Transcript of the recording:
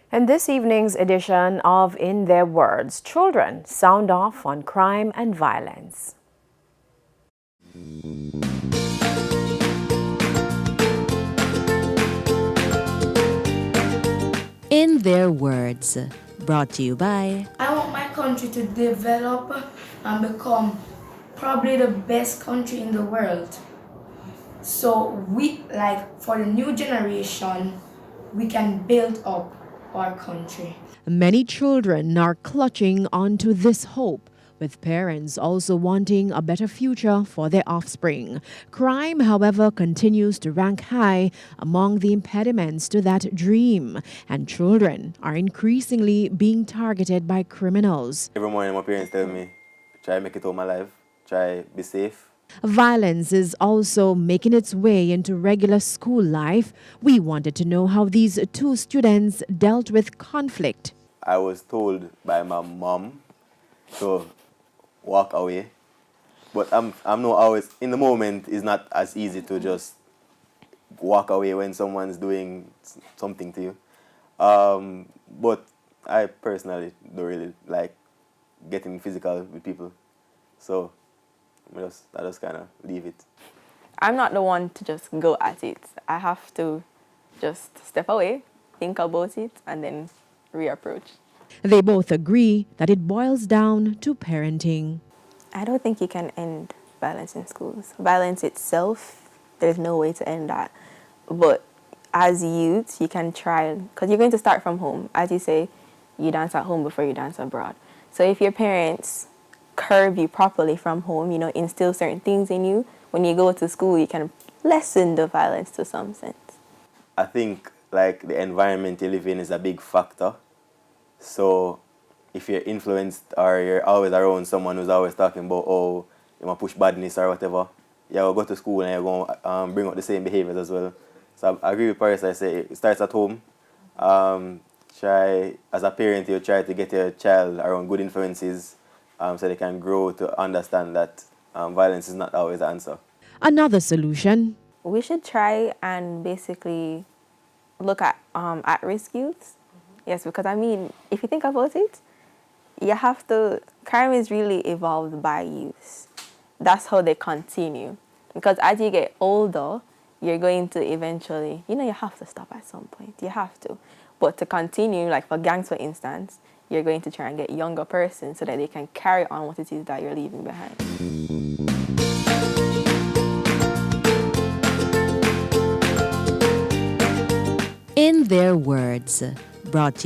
In this evening's edition of In Their Words, children sound off on crime and violence. In Their Words, brought to you by... I want my country to develop and become probably the best country in the world. So for the new generation, we can build up our country. Many children are clutching onto this hope, with parents also wanting a better future for their offspring. Crime, however, continues to rank high among the impediments to that dream, and children are increasingly being targeted by criminals. Every morning my parents tell me, try make it home alive, try be safe. Violence is also making its way into regular school life. We wanted to know how these two students dealt with conflict. I was told by my mom to walk away, but I'm not always, in the moment, it's not as easy to just walk away when someone's doing something to you. But I personally don't really like getting physical with people, so I just kind of leave it. I'm not the one to just go at it. I have to just step away, think about it, and then reapproach. They both agree that it boils down to parenting. I don't think you can end violence in schools. Violence itself, there's no way to end that. But as youths, you can try, because you're going to start from home. As you say, you dance at home before you dance abroad. So if your parents curb you properly from home, instill certain things in you, when you go to school, you can lessen the violence to some sense. I think the environment you live in is a big factor. So if you're influenced or you're always around someone who's always talking about, oh, you want to push badness or whatever, you'll go to school and you're going to bring out the same behaviors as well. So I agree with Paris. I say it starts at home. Try, as a parent, you try to get your child around good influences, so they can grow to understand that violence is not always the answer. Another solution. We should try and basically look at at-risk youths. Yes, because if you think about it, crime is really evolved by youths. That's how they continue. Because as you get older, you're going to eventually, you have to stop at some point. You have to. But to continue, like for gangs, for instance, you're going to try and get younger persons so that they can carry on what it is that you're leaving behind. In Their Words, brought to you